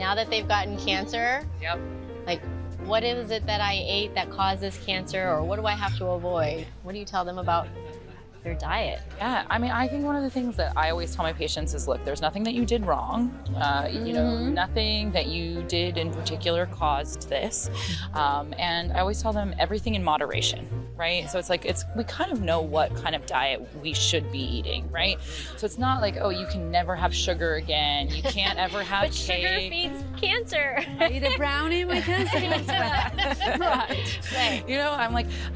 now that they've gotten cancer, Yep. like, what is it that I ate that causes cancer, or what do I have to avoid? What do you tell them about their diet? Yeah, I mean, I think one of the things that I always tell my patients is, look, there's nothing that you did wrong. You know, nothing that you did in particular caused this. And I always tell them everything in moderation, right? So it's like, we kind of know what kind of diet we should be eating, right? So it's not like, oh, you can never have sugar again. You can't ever have But cake. sugar feeds cancer. I eat a brownie, my cancer comes back. Right. You know, I'm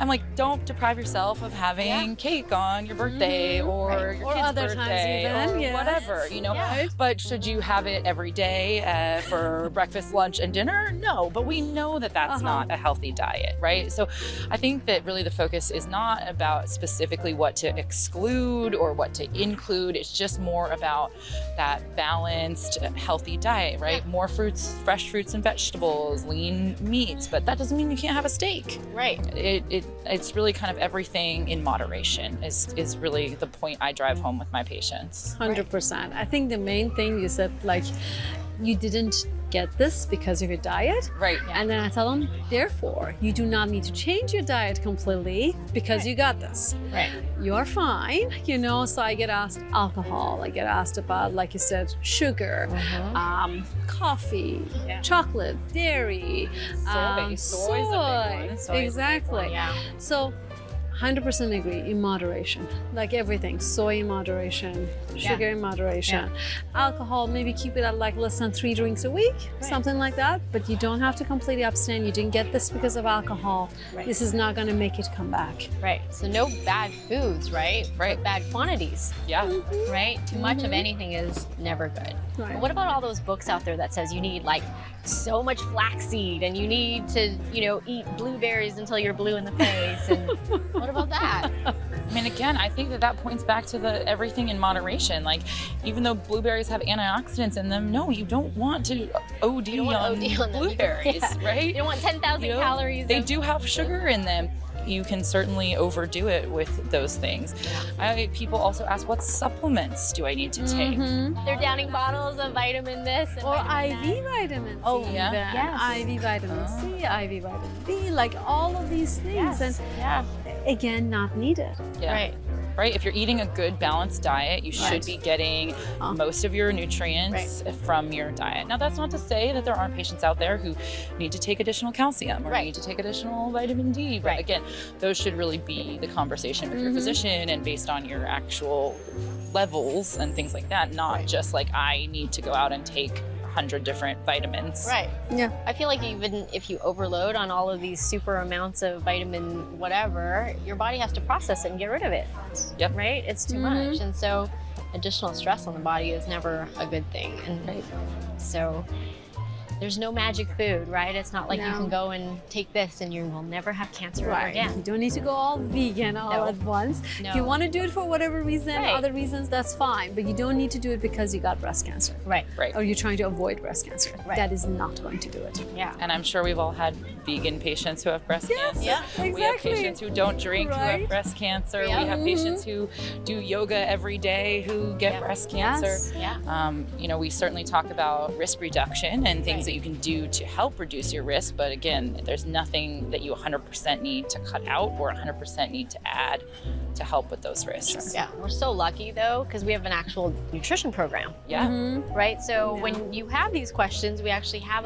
like, don't deprive yourself of having cake on your birthday or your Or kid's other times birthday even, or yes. whatever, you know. Yeah. But should you have it every day for breakfast, lunch, and dinner? No, but we know that that's not a healthy diet, right? So I think that really the focus is not about specifically what to exclude or what to include. It's just more about that balanced, healthy diet, right? Yeah. More fruits, fresh fruits and vegetables, lean meats, but that doesn't mean you can't have a steak. Right. It's really kind of everything in moderation is really the point I drive home with my patients. 100%. I think the main thing you said, like, you didn't get this because of your diet. Right. And then I tell them, therefore, you do not need to change your diet completely because you got this. Right. You are fine, you know. So I get asked alcohol, I get asked about, like you said, sugar, coffee, chocolate, dairy, Soy. Soy is a big one. Soy is exactly. Yeah. So 100% agree, in moderation. Like everything, soy in moderation, sugar in moderation. Alcohol, maybe keep it at like less than 3 drinks a week, something like that. But you don't have to completely abstain. You didn't get this because of alcohol. Right. This is not gonna make it come back. Right. So no bad foods, right? Right. But bad quantities, Yeah. right? Too much of anything is never good. Right. But what about all those books out there that says you need like so much flaxseed and you need to, you know, eat blueberries until you're blue in the face? And what about that? I mean, again, I think that points back to the everything in moderation. Like, even though blueberries have antioxidants in them, no, you don't want to OD, You don't want on to OD on them. blueberries, right? You don't want 10,000 You know, calories. They of- do have sugar in them. You can certainly overdo it with those things. People also ask, what supplements do I need to take? They're downing bottles of vitamin this and Or vitamin IV vitamins. Oh, even. yeah? Yes. IV vitamin C, IV vitamin B, like all of these things. Yes. And Yeah. again, not needed. Yeah. Right. Right? If you're eating a good balanced diet, you should be getting most of your nutrients from your diet. Now, that's not to say that there aren't patients out there who need to take additional calcium or need to take additional vitamin D. But again, those should really be the conversation with your physician and based on your actual levels and things like that, not just like, I need to go out and take 100 different vitamins. Right. Yeah. I feel like even if you overload on all of these super amounts of vitamin whatever, your body has to process it and get rid of it. Yep. Right? It's too much. And so additional stress on the body is never a good thing. And so there's no magic food, right? It's not like you can go and take this and you will never have cancer ever You again. don't need to go all vegan all at once. No. If you want to do it for whatever reason, Right. other reasons, that's fine. But you don't need to do it because you got breast cancer. Right. Right. Or you're trying to avoid breast cancer. Right. That is not going to do it. Yeah. And I'm sure we've all had vegan patients who have breast cancer. Yeah. We have patients who don't drink who have breast cancer. Yeah. We have patients who do yoga every day who get breast cancer. Yeah. You know, we certainly talk about risk reduction and things that you can do to help reduce your risk. But again, there's nothing that you 100% need to cut out or 100% need to add to help with those risks. Yeah. We're so lucky though, because we have an actual nutrition program. Yeah. Right? So when you have these questions, we actually have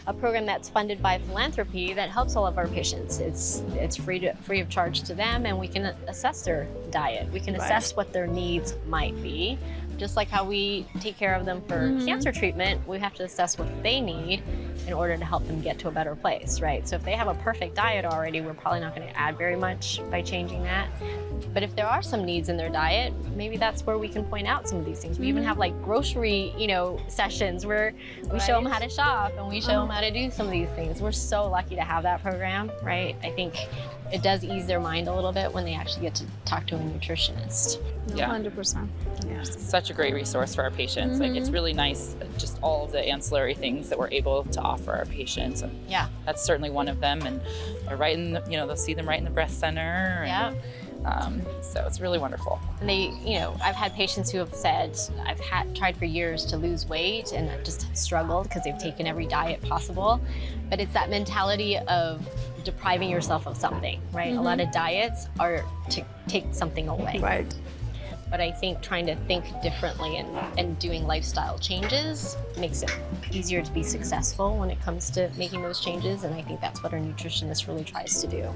a program that's funded by philanthropy that helps all of our patients. It's free of charge to them, and we can assess their diet. We can assess what their needs might be. Just like how we take care of them for cancer treatment, we have to assess what they need in order to help them get to a better place, right? So if they have a perfect diet already, we're probably not going to add very much by changing that. But if there are some needs in their diet, maybe that's where we can point out some of these things. We even have like grocery, sessions where we show them how to shop and we show them how to do some of these things. We're so lucky to have that program, right? I think it does ease their mind a little bit when they actually get to talk to a nutritionist. Yeah. 100%. Yeah. Such a great resource for our patients. Like, it's really nice, just all of the ancillary things that we're able to offer our patients. And Yeah. that's certainly one of them. And they're right in the, they'll see them right in the breast center. And, Yeah. So it's really wonderful. And they, you know, I've had patients who have said, I've tried for years to lose weight and I've just struggled because they've taken every diet possible. But it's that mentality of depriving yourself of something, right? A lot of diets are to take something away. Right. But I think trying to think differently and doing lifestyle changes makes it easier to be successful when it comes to making those changes. And I think that's what our nutritionist really tries to do.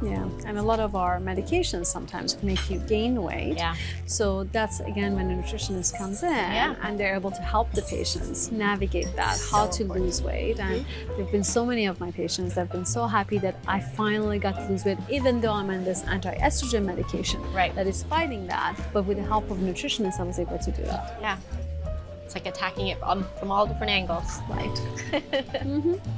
Yeah, and a lot of our medications sometimes make you gain weight. Yeah. So that's again when a nutritionist comes in and they're able to help the patients navigate that, how to lose weight. And there've been so many of my patients that have been so happy that I finally got to lose weight, even though I'm on this anti-estrogen medication that is fighting that. But with the help of a nutritionist, I was able to do that. Yeah. It's like attacking it from all different angles. Right.